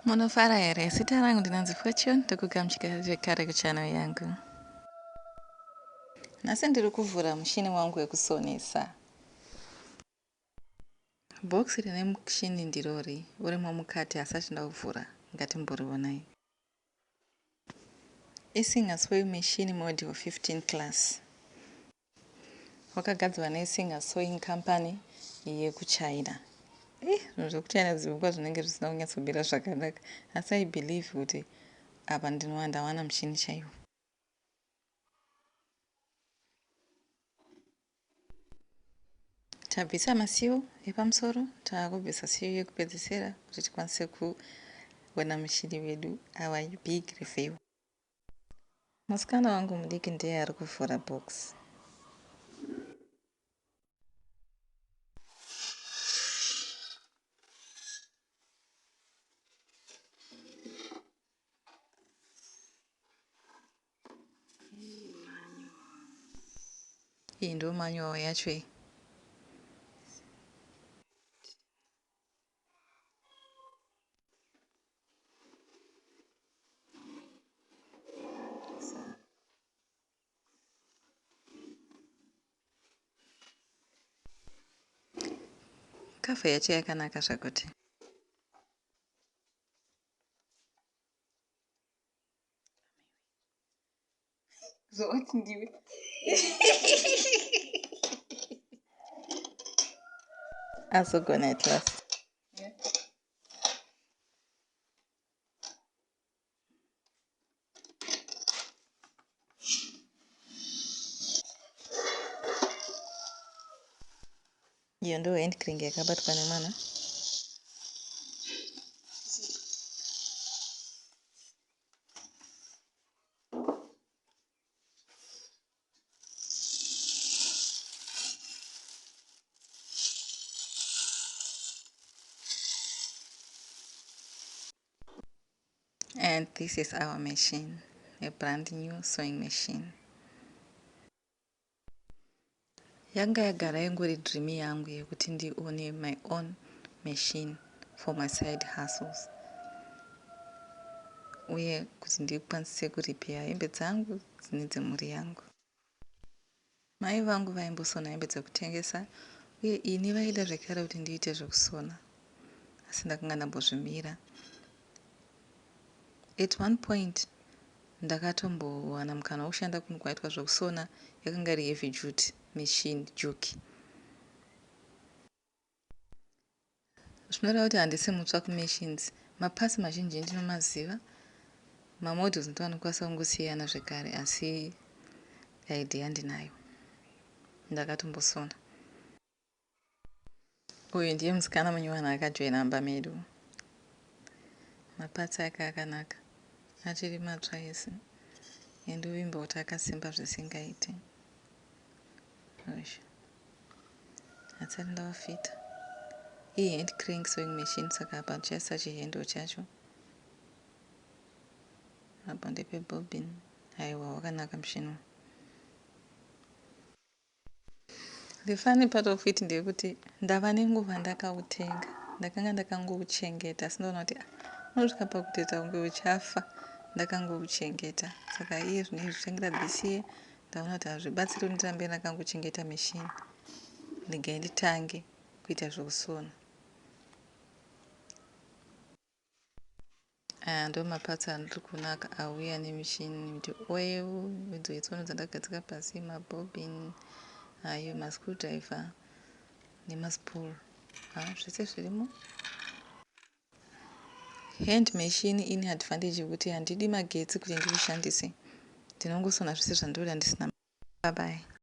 Munofara here, zita rangu ndinonzi Fortune, ndokugamuchira zvekare kuchannel yangu. Nhasi ndiri kuvhura mushini wangu wekusonesa. Bhokisi rine mushini ndirori urimo mukati asati ndauvhura, ngatimboriwonai. Isinger sewing machine model 15 class. Wakagadzirwa neSinger Sewing Company yekuChina. Zvinhu zvekuChina zviumbwa zvinenge zvisina kunyatsobira zvakanaka. Asi I believe kuti apa ndawana mushini chaiwo. Tabvisa masiyo epamusoro, taakubvisa siyo yekupedzisira kuti tikwanise kuona mushini wedu our big review. Musikana wangu mudiki ndiye ari kuvhura box. Iyi ndo manual yacho iyi. Cover yacho yakanaka zvakuti. Zoti ndiwe. Azogona at last. Iyo ndo hand crank yakabatwa nemwana. And this is our machine, a brand new sewing machine. Yanga yagara ingori dream yangu yekuti ndione my own machine for my side hustles. Uye kuti ndikwanise kuripeya hembe dzangu dzine dzemhuri yangu. Mai vangu vaimbosona hembe dzekutengesa uye ini vaida zvekare kuti ndiite zvekusona. Asi ndakanga ndambozvimira. At one point ndakatombowana mukana wekushanda kunhu kwaitwa zvekusona, yakanga iri heavy duty machine juki. Zvinoreva kuti handisi mutsva kumachines. Mapasi mazhinji ndinomaziva. Mamodels ndovanokwanisa kungosiyana zvekare, asi idea ndinayo. Ndakatombosona. Uyu ndiye musikana munyowani akajoina amba medu. Mapatsi ake akanaka. Achiri matsva ese. Ende uvimba kuti akasimba zvisingaite. Hatsari ndawafita. Iyi hand crank sewing machine saka apa chaisa chihendo chacho. Apa ndepe bobbin. Aiwa wakanaka mushini. The funny part of it ndeyekuti ndava nenguva ndakautenga. Ndakanga ndakangouchengeta. Sindoona kuti unosvika pakutoita kunge uchafa. Ndakangouchengeta. Saka iye zvinezvi zvichangida this year ndaona kuti hazvibatsiri kuti ndirambe ndakangochengeta machine. Ndigai nditange kuita zvekusona. Ndo mapatsi andiri kunaka auya nemishini kuti oil, idzo itsono dzandagadzika pasi, mabobbin, ayo mascrewdriver nemaspool. Zvese zvirimo. Hand machine ine advantage yekuti handidi magetsi kuti ndiishandise. Ndinongosona zvese zvandoda ndisina. Bye bye.